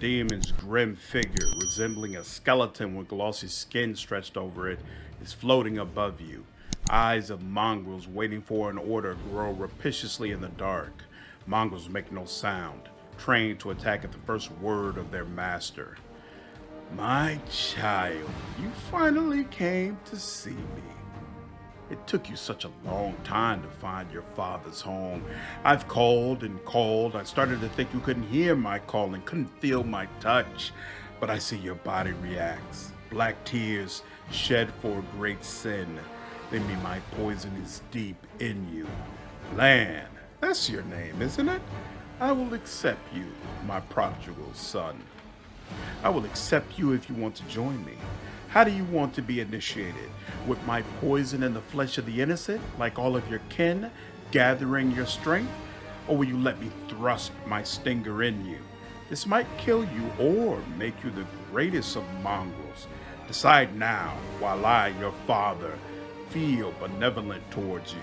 demon's grim figure, resembling a skeleton with glossy skin stretched over it, is floating above you. Eyes of mongrels waiting for an order grow rapaciously in the dark. Mongrels make no sound, trained to attack at the first word of their master. My child, you finally came to see me. It took you such a long time to find your father's home. I've called and called. I started to think you couldn't hear my calling, couldn't feel my touch. But I see your body reacts. Black tears shed for a great sin. They mean my poison is deep in you. Lann, that's your name, isn't it? I will accept you, my prodigal son. I will accept you if you want to join me. How do you want to be initiated? With my poison in the flesh of the innocent, like all of your kin, gathering your strength? Or will you let me thrust my stinger in you? This might kill you or make you the greatest of mongrels. Decide now, while I, your father, feel benevolent towards you.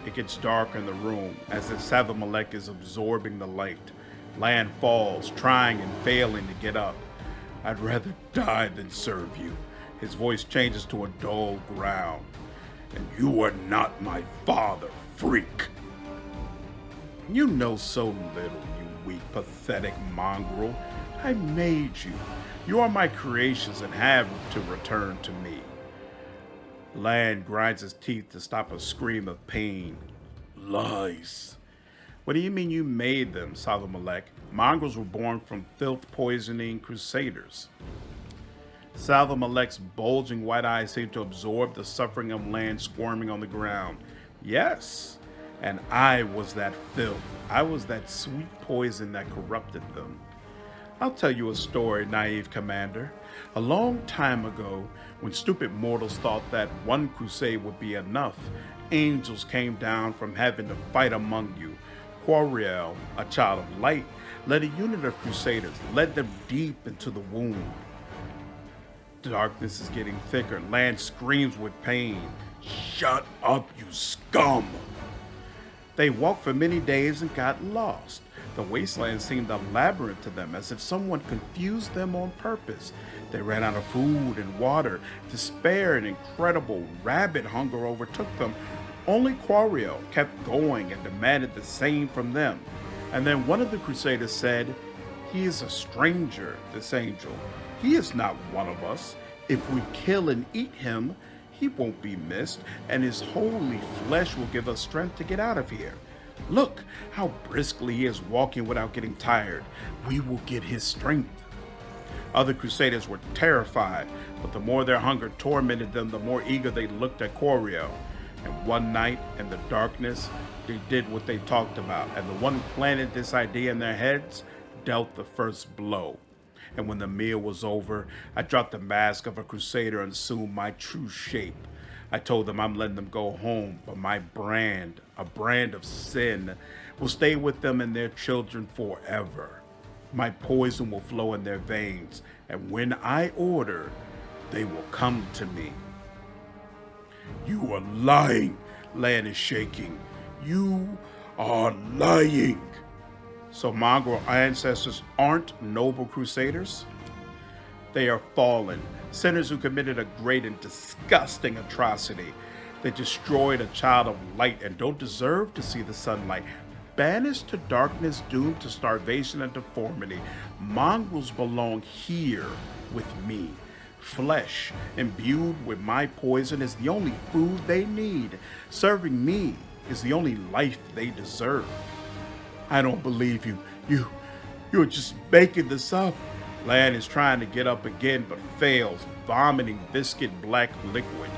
It gets dark in the room as if Savamalek is absorbing the light. Lann falls, trying and failing to get up. I'd rather die than serve you. His voice changes to a dull growl. And you are not my father, freak. You know so little, you weak, pathetic mongrel. I made you. You are my creations and have to return to me. Lann grinds his teeth to stop a scream of pain. Lies. What do you mean you made them, Savamalek? Mongrels were born from filth-poisoning crusaders. Savamalek's bulging white eyes seemed to absorb the suffering of Lann squirming on the ground. Yes, and I was that filth. I was that sweet poison that corrupted them. I'll tell you a story, naive commander. A long time ago, when stupid mortals thought that one crusade would be enough, angels came down from heaven to fight among you. Quariel, a child of light, led a unit of crusaders, led them deep into the wound. The darkness is getting thicker. Lann screams with pain. Shut up, you scum! They walked for many days and got lost. The wasteland seemed a labyrinth to them, as if someone confused them on purpose. They ran out of food and water. Despair and incredible rabid hunger overtook them. Only Quariel kept going and demanded the same from them. And then one of the crusaders said, "He is a stranger, this angel. He is not one of us. If we kill and eat him, he won't be missed, and his holy flesh will give us strength to get out of here. Look how briskly he is walking without getting tired. We will get his strength." Other crusaders were terrified, but the more their hunger tormented them, the more eager they looked at Quariel. And one night, in the darkness, they did what they talked about, and the one who planted this idea in their heads dealt the first blow. And when the meal was over, I dropped the mask of a crusader and assumed my true shape. I told them I'm letting them go home, but my brand, a brand of sin, will stay with them and their children forever. My poison will flow in their veins, and when I order, they will come to me. You are lying, Lann is shaking. You are lying. So mongrel ancestors aren't noble crusaders? They are fallen, sinners who committed a great and disgusting atrocity. They destroyed a child of light and don't deserve to see the sunlight. Banished to darkness, doomed to starvation and deformity, mongrels belong here with me. Flesh imbued with my poison is the only food they need. Serving me is the only life they deserve. I don't believe you. You're just making this up. Lann is trying to get up again but fails, vomiting viscid black liquid.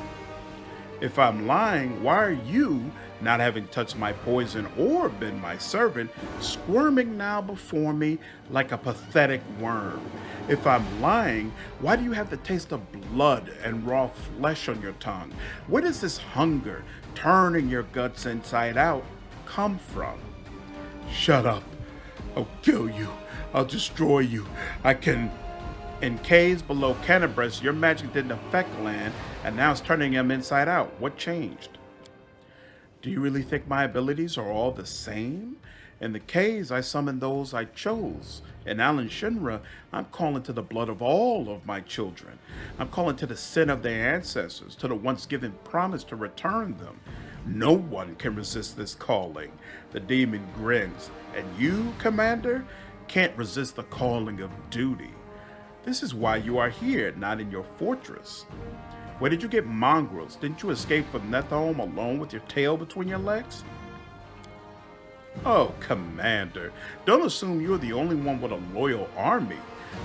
If I'm lying, why are you, not having touched my poison or been my servant, squirming now before me like a pathetic worm? If I'm lying, why do you have the taste of blood and raw flesh on your tongue? Where does this hunger, turning your guts inside out, come from? Shut up. I'll kill you. I'll destroy you. I can... In caves below Canterbury, your magic didn't affect Lann, and now it's turning him inside out. What changed? Do you really think my abilities are all the same? In the caves, I summon those I chose. In Alan Shinra, I'm calling to the blood of all of my children. I'm calling to the sin of their ancestors, to the once given promise to return them. No one can resist this calling. The demon grins. And you, Commander, can't resist the calling of duty. This is why you are here, not in your fortress. Where did you get Mongrels? Didn't you escape from Netherhome alone with your tail between your legs? Oh, Commander, don't assume you're the only one with a loyal army.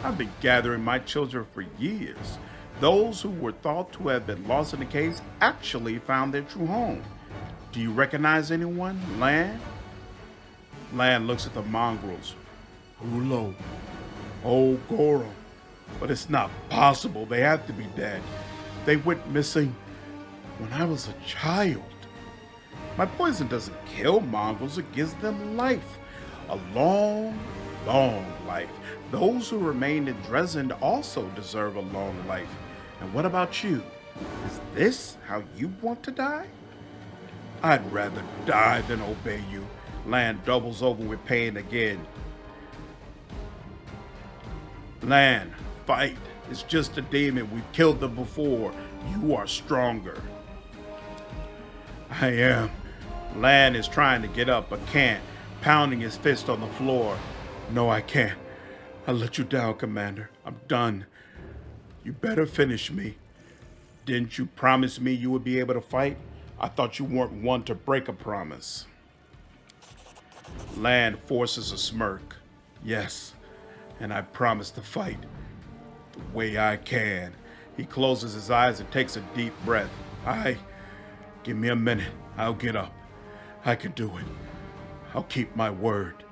I've been gathering my children for years. Those who were thought to have been lost in the caves actually found their true home. Do you recognize anyone, Lann? Lann looks at the Mongrels. Hulo. Oh, Goro. But it's not possible. They have to be dead. They went missing when I was a child. My poison doesn't kill mongrels, it gives them life. A long, long life. Those who remained in Dresden also deserve a long life. And what about you? Is this how you want to die? I'd rather die than obey you. Lann doubles over with pain again. Lann, fight. It's just a demon. We've killed them before. You are stronger. I am. Lann is trying to get up but can't, pounding his fist on the floor. No, I can't. I let you down, Commander. I'm done. You better finish me. Didn't you promise me you would be able to fight? I thought you weren't one to break a promise. Lann forces a smirk. Yes, and I promise to fight the way I can. He closes his eyes and takes a deep breath. Give me a minute. I'll get up. I can do it. I'll keep my word.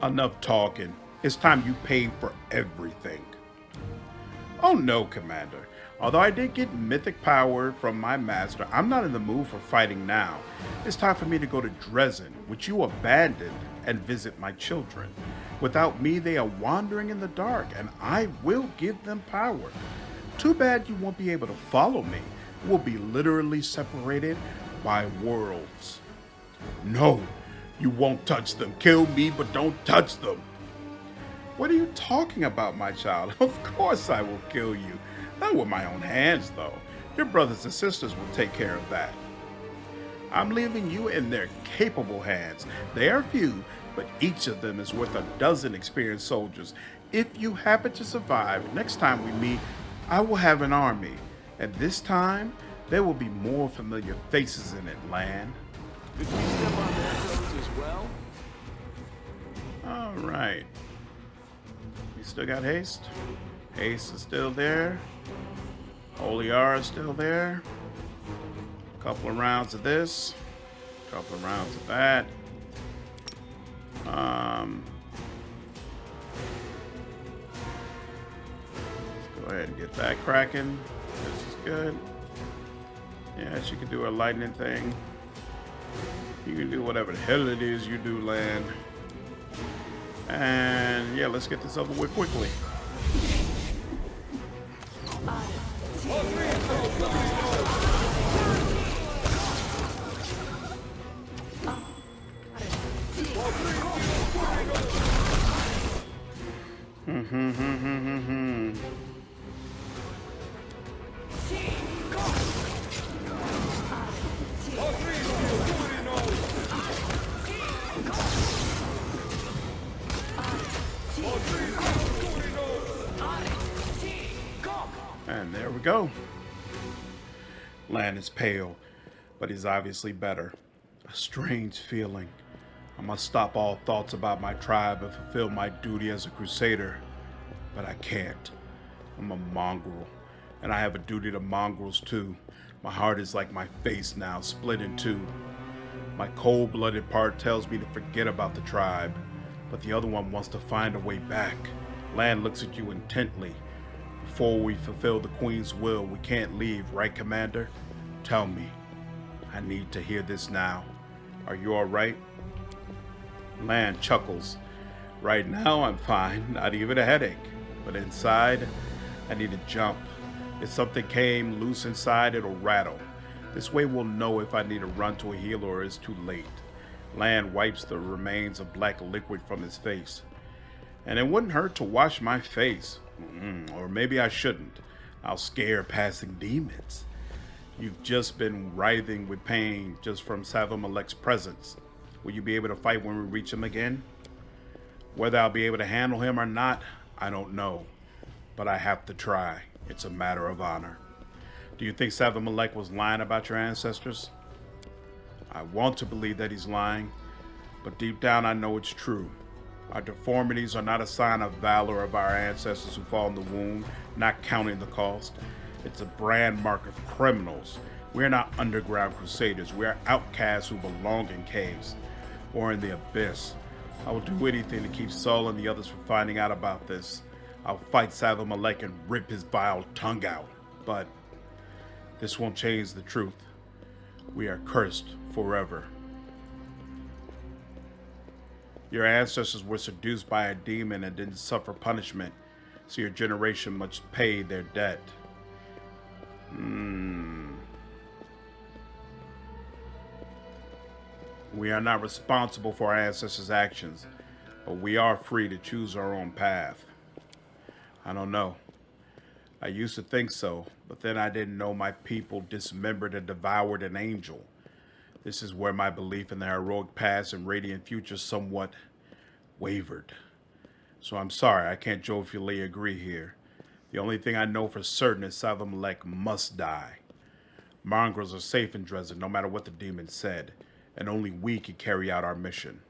Enough talking. It's time you paid for everything. Oh no, Commander. Although I did get mythic power from my master, I'm not in the mood for fighting now. It's time for me to go to Dresden, which you abandoned, and visit my children. Without me, they are wandering in the dark, and I will give them power. Too bad you won't be able to follow me. We'll be literally separated by worlds. No, you won't touch them. Kill me, but don't touch them. What are you talking about, my child? Of course I will kill you. Not with my own hands, though. Your brothers and sisters will take care of that. I'm leaving you in their capable hands. They are few, but each of them is worth a dozen experienced soldiers. If you happen to survive, next time we meet, I will have an army. And this time, there will be more familiar faces in it, Lann. Could we step on their toes as well? All right. We still got haste. Haste is still there. Holy R is still there. A couple of rounds of this. A couple of rounds of that. Let's go ahead and get that cracking. This is good. Yeah, she can do her lightning thing. You can do whatever the hell it is you do, Lann. And yeah, let's get this over with quickly. And there we go. Lann is pale, but he's obviously better. A strange feeling. I must stop all thoughts about my tribe and fulfill my duty as a crusader. But I can't. I'm a mongrel, and I have a duty to mongrels too. My heart is like my face now, split in two. My cold-blooded part tells me to forget about the tribe, but the other one wants to find a way back. Lann looks at you intently. Before we fulfill the Queen's will, we can't leave, right, Commander? Tell me. I need to hear this now. Are you all right? Lann chuckles. Right now, I'm fine. Not even a headache. But inside, I need to jump. If something came loose inside, it'll rattle. This way we'll know if I need to run to a healer or it's too late. Lann wipes the remains of black liquid from his face. And it wouldn't hurt to wash my face. Or maybe I shouldn't. I'll scare passing demons. You've just been writhing with pain just from Savamalek's presence. Will you be able to fight when we reach him again? Whether I'll be able to handle him or not, I don't know. But I have to try. It's a matter of honor. Do you think Savamalek was lying about your ancestors? I want to believe that he's lying, but deep down I know it's true. Our deformities are not a sign of valor of our ancestors who fall in the womb, not counting the cost. It's a brand mark of criminals. We are not underground crusaders. We are outcasts who belong in caves or in the abyss. I will do anything to keep Saul and the others from finding out about this. I'll fight Savamalek and rip his vile tongue out. But this won't change the truth. We are cursed forever. Your ancestors were seduced by a demon and didn't suffer punishment, so your generation must pay their debt. We are not responsible for our ancestors' actions, but we are free to choose our own path. I don't know. I used to think so, but then I didn't know my people dismembered and devoured an angel. This is where my belief in the heroic past and radiant future somewhat wavered. So I'm sorry, I can't jovially agree here. The only thing I know for certain is Savamalek must die. Mongrels are safe in Dresden, no matter what the demon said, and only we can carry out our mission.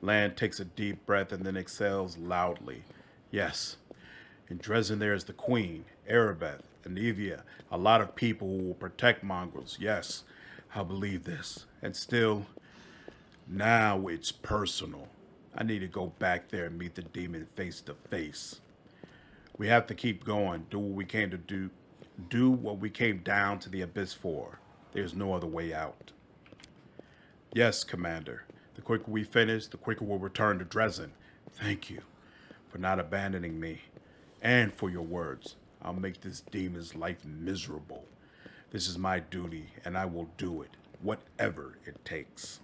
Lann takes a deep breath and then exhales loudly. Yes, in Dresden there is the Queen, Arabeth, and Evia, a lot of people who will protect Mongrels. Yes, I believe this. And still, now it's personal. I need to go back there and meet the demon face to face. We have to keep going, do what we came to do what we came down to the abyss for. There's no other way out. Yes, Commander. The quicker we finish, the quicker we'll return to Dresden. Thank you for not abandoning me and for your words. I'll make this demon's life miserable. This is my duty, and I will do it, whatever it takes.